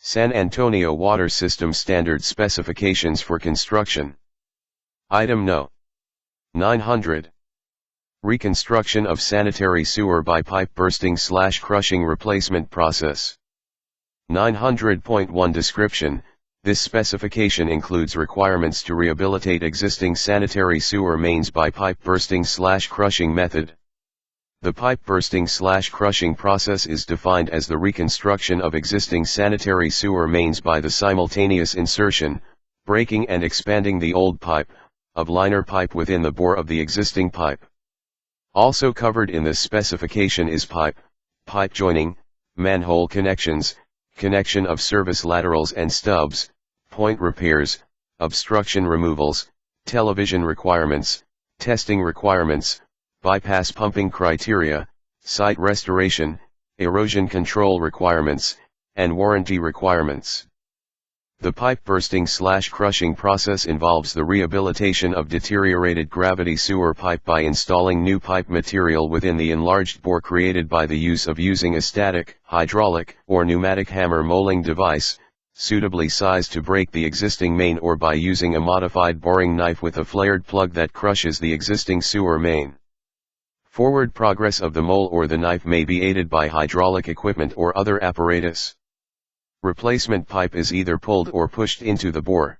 San Antonio Water System Standard Specifications for Construction. Item No. 900. Reconstruction of sanitary sewer by pipe bursting/crushing replacement process. 900.1 Description. This specification includes requirements to rehabilitate existing sanitary sewer mains by pipe bursting/crushing method. The pipe bursting/crushing process is defined as the reconstruction of existing sanitary sewer mains by the simultaneous insertion, breaking and expanding the old pipe, of liner pipe within the bore of the existing pipe. Also covered in this specification is pipe joining, manhole connections, connection of service laterals and stubs, point repairs, obstruction removals, television requirements, testing requirements, bypass pumping criteria, site restoration, erosion control requirements, and warranty requirements. The pipe bursting/crushing process involves the rehabilitation of deteriorated gravity sewer pipe by installing new pipe material within the enlarged bore created by the use of using a static, hydraulic, or pneumatic hammer molding device, suitably sized to break the existing main, or by using a modified boring knife with a flared plug that crushes the existing sewer main. Forward progress of the mole or the knife may be aided by hydraulic equipment or other apparatus. Replacement pipe is either pulled or pushed into the bore.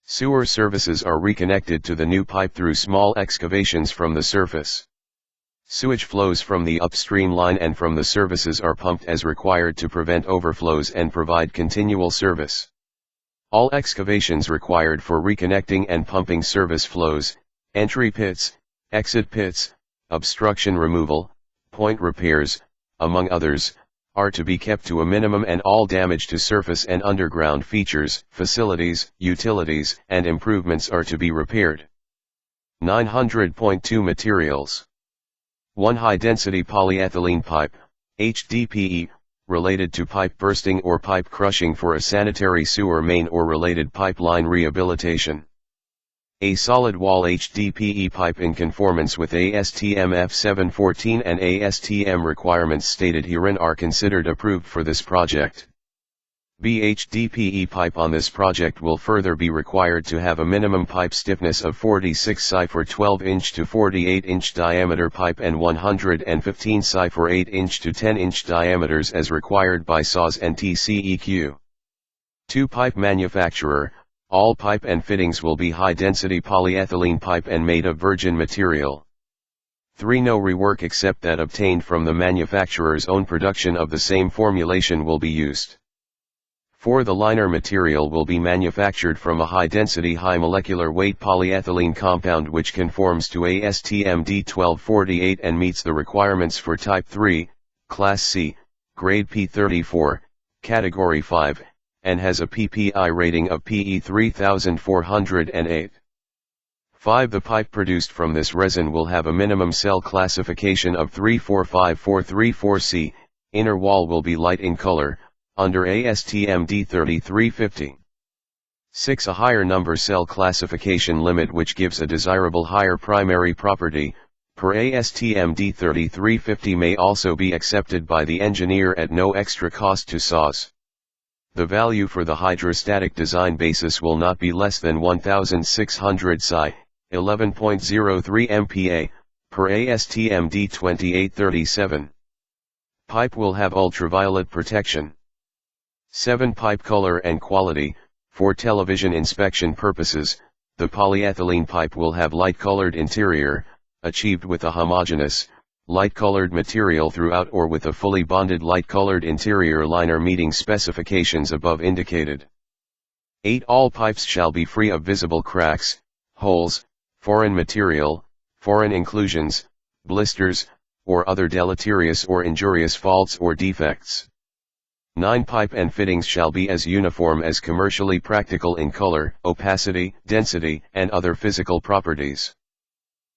Sewer services are reconnected to the new pipe through small excavations from the surface. Sewage flows from the upstream line and from the services are pumped as required to prevent overflows and provide continual service. All excavations required for reconnecting and pumping service flows, entry pits, exit pits, obstruction removal, point repairs, among others, are to be kept to a minimum, and all damage to surface and underground features, facilities, utilities, and improvements are to be repaired. 900.2 Materials. 1. High-density polyethylene pipe, HDPE, related to pipe bursting or pipe crushing for a sanitary sewer main or related pipeline rehabilitation. A solid wall HDPE pipe in conformance with ASTM F714 and ASTM requirements stated herein are considered approved for this project. B. HDPE pipe on this project will further be required to have a minimum pipe stiffness of 46 psi for 12-inch to 48-inch diameter pipe and 115 psi for 8-inch to 10-inch diameters as required by SAWS and TCEQ. 2. Pipe manufacturer. All pipe and fittings will be high-density polyethylene pipe and made of virgin material. 3. No rework except that obtained from the manufacturer's own production of the same formulation will be used. 4. The liner material will be manufactured from a high-density high molecular weight polyethylene compound which conforms to ASTM D1248 and meets the requirements for Type 3, Class C, Grade P34, Category 5, and has a PPI rating of PE 3408. 5. The pipe produced from this resin will have a minimum cell classification of 345434C, inner wall will be light in color, under ASTM D3350. 6. A higher number cell classification limit which gives a desirable higher primary property, per ASTM D3350 may also be accepted by the engineer at no extra cost to SAWS. The value for the hydrostatic design basis will not be less than 1600 psi, 11.03 MPa, per ASTM D2837. Pipe will have ultraviolet protection. 7. Pipe color and quality. For television inspection purposes, the polyethylene pipe will have light-colored interior, achieved with a homogeneous, light-colored material throughout or with a fully bonded light-colored interior liner meeting specifications above indicated. 8. All pipes shall be free of visible cracks, holes, foreign material, foreign inclusions, blisters, or other deleterious or injurious faults or defects. 9. Pipe and fittings shall be as uniform as commercially practical in color, opacity, density, and other physical properties.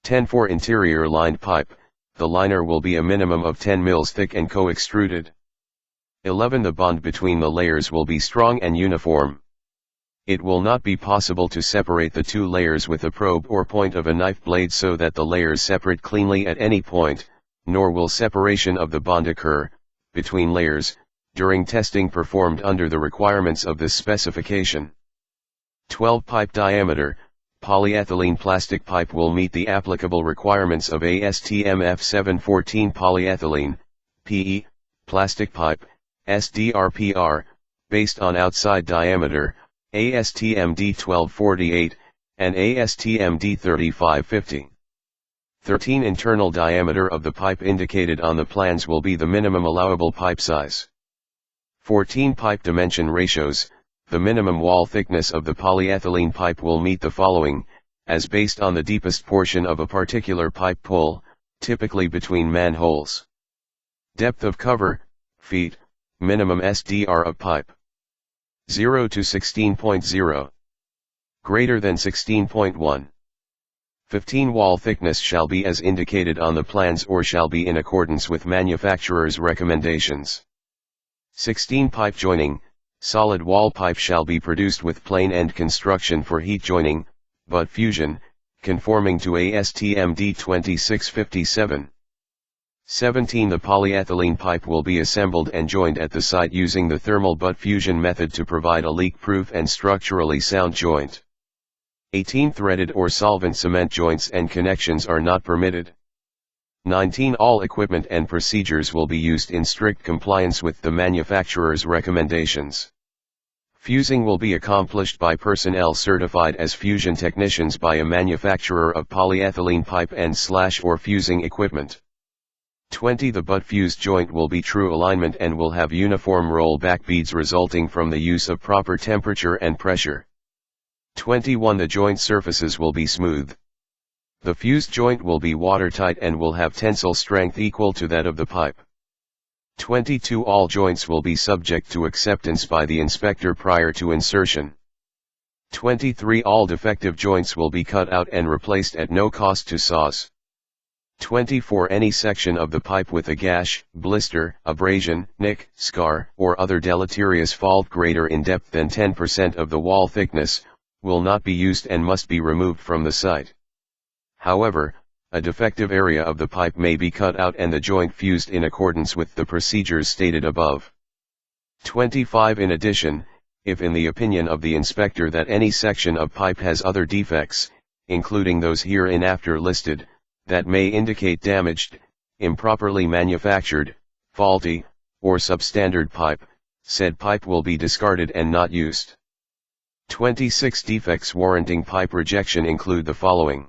10. For interior lined pipe, the liner will be a minimum of 10 mils thick and co-extruded. 11. The bond between the layers will be strong and uniform. It will not be possible to separate the two layers with a probe or point of a knife blade so that the layers separate cleanly at any point, nor will separation of the bond occur, between layers, during testing performed under the requirements of this specification. 12 pipe diameter, polyethylene plastic pipe will meet the applicable requirements of ASTM F714 polyethylene, PE, plastic pipe, SDRPR, based on outside diameter, ASTM D1248, and ASTM D3550. 13 internal diameter of the pipe indicated on the plans will be the minimum allowable pipe size. 14 pipe dimension ratios, the minimum wall thickness of the polyethylene pipe will meet the following, as based on the deepest portion of a particular pipe pull, typically between manholes. Depth of cover, feet, minimum SDR of pipe. 0 to 16.0. Greater than 16.1. 15 wall thickness shall be as indicated on the plans or shall be in accordance with manufacturer's recommendations. 16 pipe joining, solid wall pipe shall be produced with plain end construction for heat joining, butt fusion, conforming to ASTM D2657. 17 The polyethylene pipe will be assembled and joined at the site using the thermal butt fusion method to provide a leak-proof and structurally sound joint. 18 Threaded or solvent cement joints and connections are not permitted. 19 All equipment and procedures will be used in strict compliance with the manufacturer's recommendations. Fusing will be accomplished by personnel certified as fusion technicians by a manufacturer of polyethylene pipe and/or fusing equipment. 20 The butt fused joint will be true alignment and will have uniform rollback beads resulting from the use of proper temperature and pressure. 21 The joint surfaces will be smooth. The fused joint will be watertight and will have tensile strength equal to that of the pipe. 22 All joints will be subject to acceptance by the inspector prior to insertion. 23 All defective joints will be cut out and replaced at no cost to SAWS. 24 Any section of the pipe with a gash, blister, abrasion, nick, scar, or other deleterious fault greater in depth than 10% of the wall thickness, will not be used and must be removed from the site. However, a defective area of the pipe may be cut out and the joint fused in accordance with the procedures stated above. 25 In addition, if in the opinion of the inspector that any section of pipe has other defects, including those hereinafter listed, that may indicate damaged, improperly manufactured, faulty, or substandard pipe, said pipe will be discarded and not used. 26 Defects warranting pipe rejection include the following: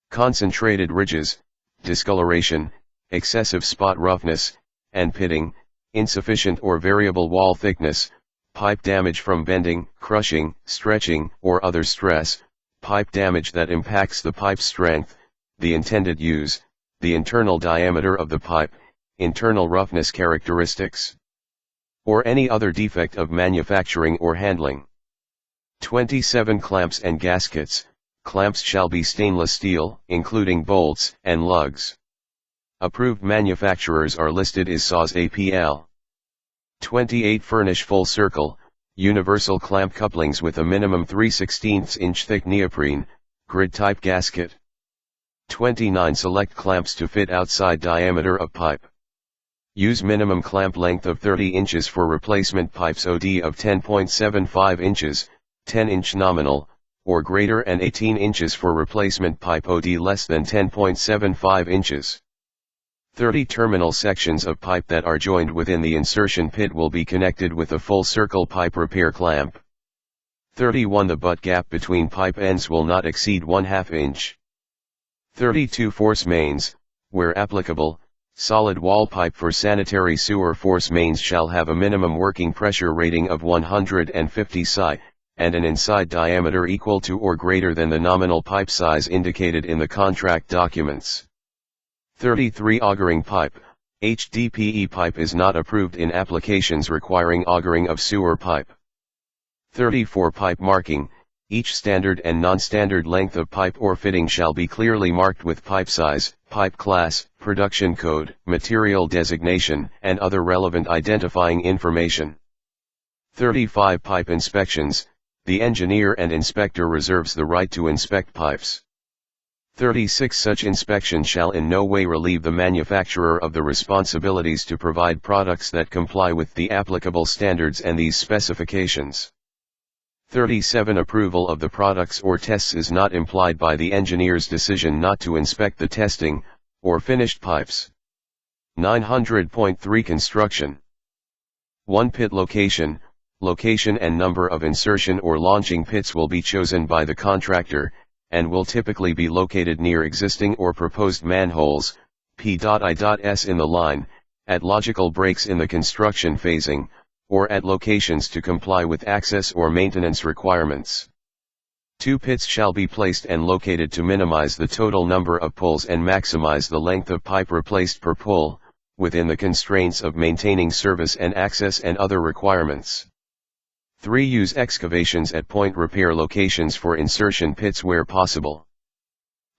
concentrated ridges, discoloration, excessive spot roughness, and pitting, insufficient or variable wall thickness, pipe damage from bending, crushing, stretching, or other stress, pipe damage that impacts the pipe's strength, the intended use, the internal diameter of the pipe, internal roughness characteristics, or any other defect of manufacturing or handling. 27 Clamps and gaskets. Clamps shall be stainless steel, including bolts and lugs. Approved manufacturers are listed as SAWS APL. 28 Furnish full circle, universal clamp couplings with a minimum 3/16 inch thick neoprene, grid type gasket. 29 Select clamps to fit outside diameter of pipe. Use minimum clamp length of 30 inches for replacement pipes OD of 10.75 inches, 10-inch nominal, or greater, and 18 inches for replacement pipe OD less than 10.75 inches. 30 Terminal sections of pipe that are joined within the insertion pit will be connected with a full circle pipe repair clamp. 31 The butt gap between pipe ends will not exceed 1/2 inch. 32 Force mains, where applicable, solid wall pipe for sanitary sewer force mains shall have a minimum working pressure rating of 150 psi, and an inside diameter equal to or greater than the nominal pipe size indicated in the contract documents. 33 Augering pipe. HDPE pipe is not approved in applications requiring augering of sewer pipe. 34 Pipe marking. Each standard and non-standard length of pipe or fitting shall be clearly marked with pipe size, pipe class, production code, material designation, and other relevant identifying information. 35 Pipe inspections. The engineer and inspector reserves the right to inspect pipes. 36 Such inspection shall in no way relieve the manufacturer of the responsibilities to provide products that comply with the applicable standards and these specifications. 37 Approval of the products or tests is not implied by the engineer's decision not to inspect the testing, or finished pipes. 900.3 Construction. 1 Pit location. Location and number of insertion or launching pits will be chosen by the contractor, and will typically be located near existing or proposed manholes, P.I.S. in the line, at logical breaks in the construction phasing, or at locations to comply with access or maintenance requirements. 2 Pits shall be placed and located to minimize the total number of pulls and maximize the length of pipe replaced per pull, within the constraints of maintaining service and access and other requirements. 3 Use excavations at point repair locations for insertion pits where possible.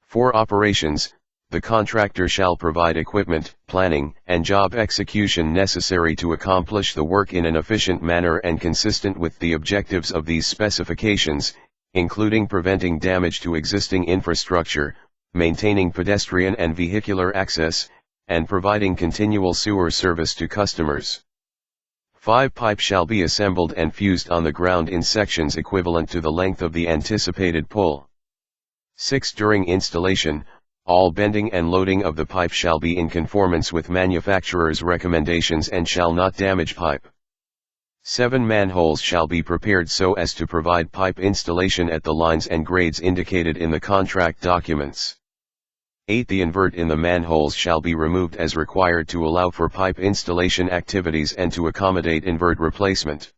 4 Operations. The contractor shall provide equipment, planning, and job execution necessary to accomplish the work in an efficient manner and consistent with the objectives of these specifications, including preventing damage to existing infrastructure, maintaining pedestrian and vehicular access, and providing continual sewer service to customers. 5 Pipe shall be assembled and fused on the ground in sections equivalent to the length of the anticipated pull. 6 During installation, all bending and loading of the pipe shall be in conformance with manufacturer's recommendations and shall not damage pipe. 7 Manholes shall be prepared so as to provide pipe installation at the lines and grades indicated in the contract documents. 8 The invert in the manholes shall be removed as required to allow for pipe installation activities and to accommodate invert replacement.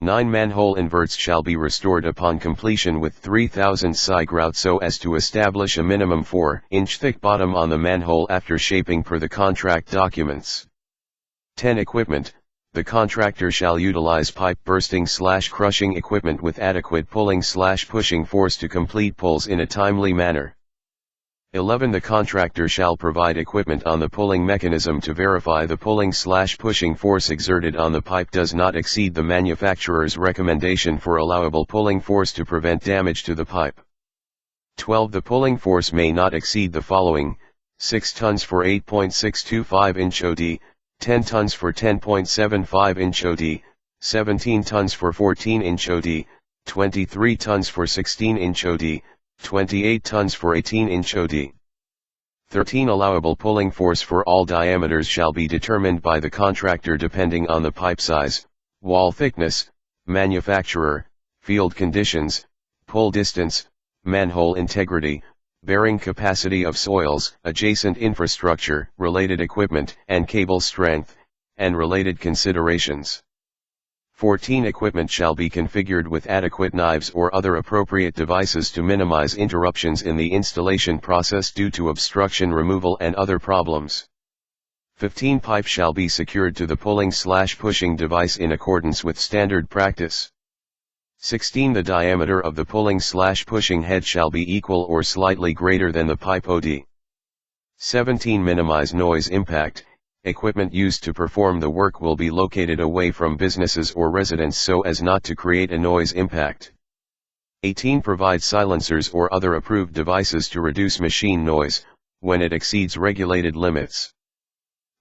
9 Manhole inverts shall be restored upon completion with 3000 SI grout so as to establish a minimum 4-inch thick bottom on the manhole after shaping per the contract documents. 10 Equipment. The contractor shall utilize pipe bursting/crushing equipment with adequate pulling/pushing force to complete pulls in a timely manner. 11 The contractor shall provide equipment on the pulling mechanism to verify the pulling/pushing force exerted on the pipe does not exceed the manufacturer's recommendation for allowable pulling force to prevent damage to the pipe. 12 The pulling force may not exceed the following: 6 tons for 8.625-inch OD, 10 tons for 10.75-inch OD, 17 tons for 14-inch OD, 23 tons for 16-inch OD, 28 tons for 18-inch OD. 13 Allowable pulling force for all diameters shall be determined by the contractor depending on the pipe size, wall thickness, manufacturer, field conditions, pull distance, manhole integrity, bearing capacity of soils, adjacent infrastructure, related equipment, and cable strength, and related considerations. 14 Equipment shall be configured with adequate knives or other appropriate devices to minimize interruptions in the installation process due to obstruction removal and other problems. 15 Pipe shall be secured to the pulling/pushing device in accordance with standard practice. 16 The diameter of the pulling/pushing head shall be equal or slightly greater than the pipe OD. 17 Minimize noise impact. Equipment used to perform the work will be located away from businesses or residents so as not to create a noise impact. 18 Provide silencers or other approved devices to reduce machine noise, when it exceeds regulated limits.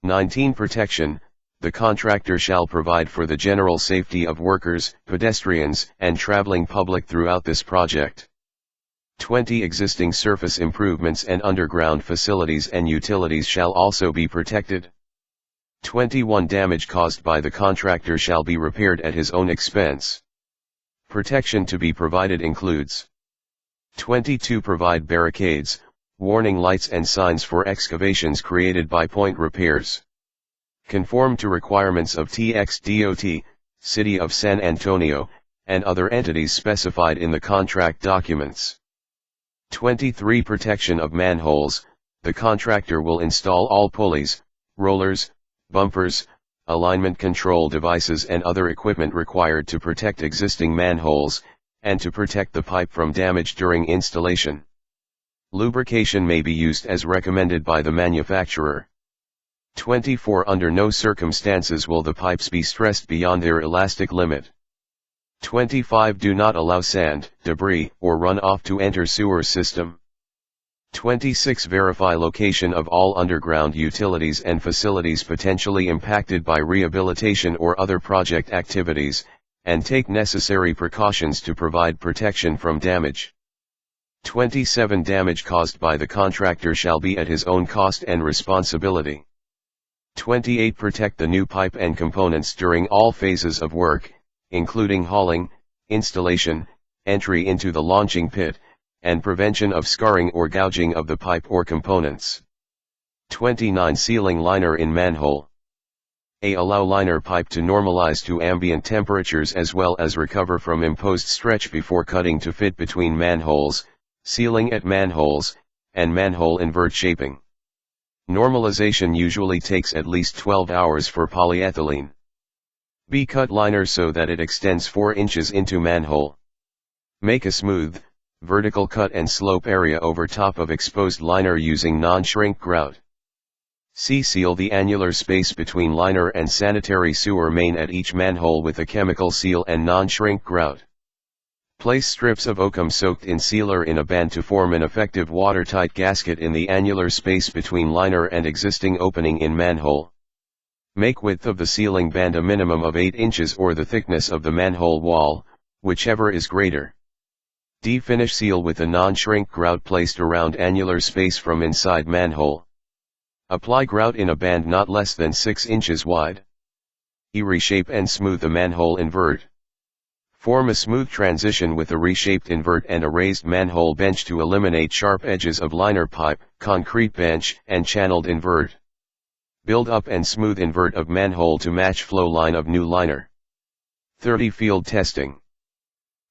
19 Protection. The contractor shall provide for the general safety of workers, pedestrians, and traveling public throughout this project. 20 Existing surface improvements and underground facilities and utilities shall also be protected. 21 Damage caused by the contractor shall be repaired at his own expense. Protection to be provided includes: 22 Provide barricades, warning lights and signs for excavations created by point repairs. Conform to requirements of TXDOT, City of San Antonio, and other entities specified in the contract documents. 23 Protection of manholes. The contractor will install all pulleys, rollers, bumpers, alignment control devices and other equipment required to protect existing manholes, and to protect the pipe from damage during installation. Lubrication may be used as recommended by the manufacturer. 24 Under no circumstances will the pipes be stressed beyond their elastic limit. 25 Do not allow sand, debris, or runoff to enter sewer system. 26. Verify location of all underground utilities and facilities potentially impacted by rehabilitation or other project activities, and take necessary precautions to provide protection from damage. 27. Damage caused by the contractor shall be at his own cost and responsibility. 28. Protect the new pipe and components during all phases of work, including hauling, installation, entry into the launching pit, and prevention of scarring or gouging of the pipe or components. 29. Sealing liner in manhole. A. Allow liner pipe to normalize to ambient temperatures as well as recover from imposed stretch before cutting to fit between manholes, sealing at manholes, and manhole invert shaping. Normalization usually takes at least 12 hours for polyethylene. B. Cut liner so that it extends 4 inches into manhole. Make a smooth, vertical cut and slope area over top of exposed liner using non-shrink grout. C. Seal the annular space between liner and sanitary sewer main at each manhole with a chemical seal and non-shrink grout. Place strips of oakum soaked in sealer in a band to form an effective watertight gasket in the annular space between liner and existing opening in manhole. Make width of the sealing band a minimum of 8 inches or the thickness of the manhole wall, whichever is greater. D. Finish seal with a non-shrink grout placed around annular space from inside manhole. Apply grout in a band not less than 6 inches wide. E. Reshape and smooth the manhole invert. Form a smooth transition with a reshaped invert and a raised manhole bench to eliminate sharp edges of liner pipe, concrete bench, and channeled invert. Build up and smooth invert of manhole to match flow line of new liner. 30. Field testing.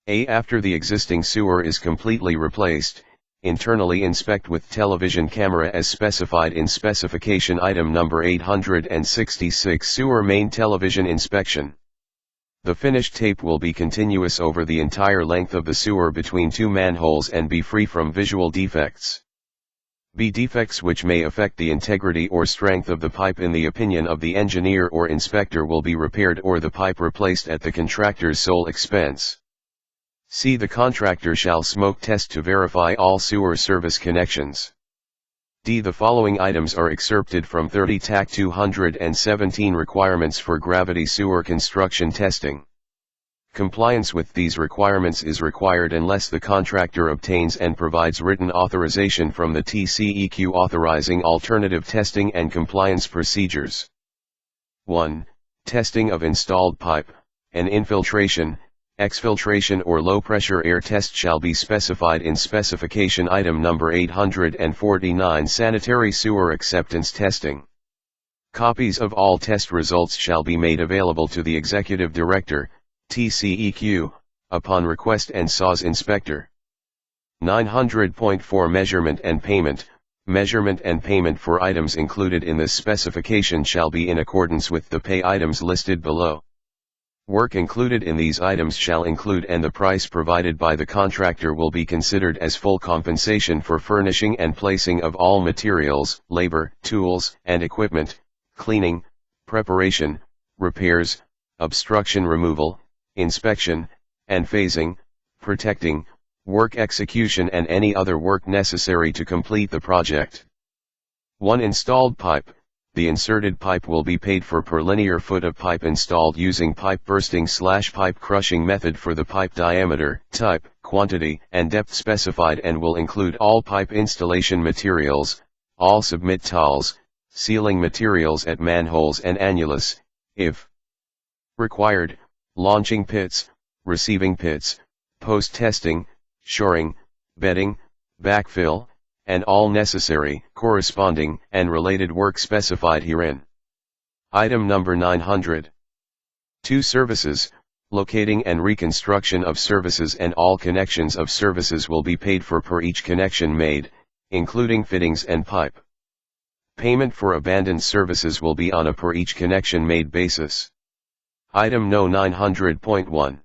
A. After the existing sewer is completely replaced, internally inspect with television camera as specified in specification item number 866 sewer main television inspection. The finished tape will be continuous over the entire length of the sewer between 2 manholes and be free from visual defects. B. Defects which may affect the integrity or strength of the pipe in the opinion of the engineer or inspector will be repaired or the pipe replaced at the contractor's sole expense. C. The contractor shall smoke test to verify all sewer service connections. D. The following items are excerpted from 30 TAC 217 requirements for gravity sewer construction testing. Compliance with these requirements is required unless the contractor obtains and provides written authorization from the TCEQ authorizing alternative testing and compliance procedures. 1. Testing of installed pipe, an infiltration, exfiltration or low-pressure air test shall be specified in specification item number 849 sanitary sewer acceptance testing. Copies of all test results shall be made available to the Executive Director, TCEQ, upon request and SAWS inspector. 900.4 Measurement and payment. Measurement and payment for items included in this specification shall be in accordance with the pay items listed below. Work included in these items shall include and the price provided by the contractor will be considered as full compensation for furnishing and placing of all materials, labor, tools, and equipment, cleaning, preparation, repairs, obstruction removal, inspection, and phasing, protecting, work execution and any other work necessary to complete the project. 1. Installed pipe. The inserted pipe will be paid for per linear foot of pipe installed using pipe bursting/pipe crushing method for the pipe diameter, type, quantity, and depth specified and will include all pipe installation materials, all submit towels, sealing materials at manholes and annulus, if required, launching pits, receiving pits, post-testing, shoring, bedding, backfill, and all necessary, corresponding, and related work specified herein. Item number 900. 2. Services, locating and reconstruction of services and all connections of services will be paid for per each connection made, including fittings and pipe. Payment for abandoned services will be on a per each connection made basis. Item No 900.1.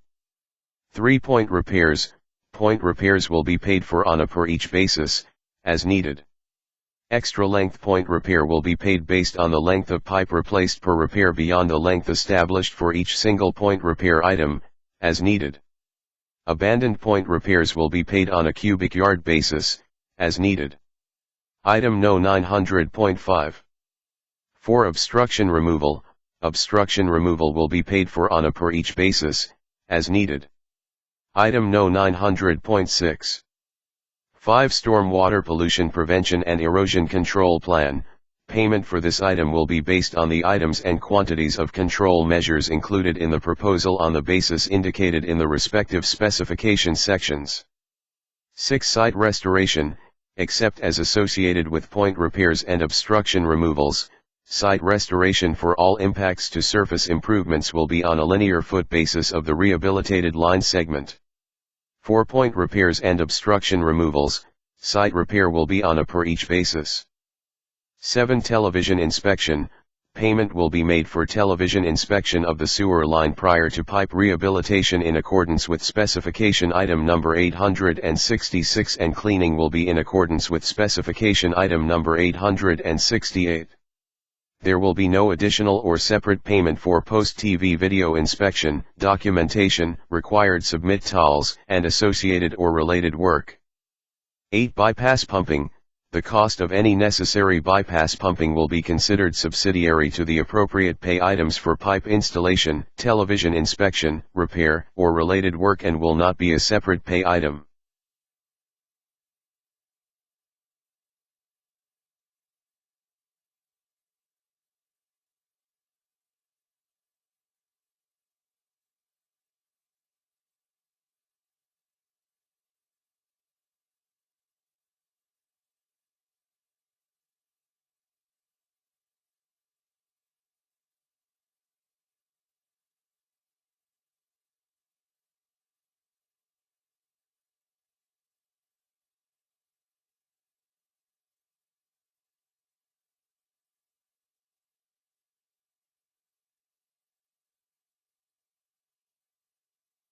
3. Point repairs. Point repairs will be paid for on a per each basis, as needed. Extra length point repair will be paid based on the length of pipe replaced per repair beyond the length established for each single point repair item, as needed. Abandoned point repairs will be paid on a cubic yard basis, as needed. Item No 900.5. For obstruction removal will be paid for on a per each basis, as needed. Item No 900.6. 5. Storm water pollution prevention and erosion control plan. Payment for this item will be based on the items and quantities of control measures included in the proposal on the basis indicated in the respective specification sections. 6. Site restoration, except as associated with point repairs and obstruction removals. Site restoration for all impacts to surface improvements will be on a linear foot basis of the rehabilitated line segment. For point repairs and obstruction removals, site repair will be on a per each basis. 7. Television inspection. Payment will be made for television inspection of the sewer line prior to pipe rehabilitation in accordance with specification item number 866, and cleaning will be in accordance with specification item number 868. There will be no additional or separate payment for post-TV video inspection, documentation, required submit tolls, and associated or related work. 8. Bypass pumping. The cost of any necessary bypass pumping will be considered subsidiary to the appropriate pay items for pipe installation, television inspection, repair, or related work and will not be a separate pay item.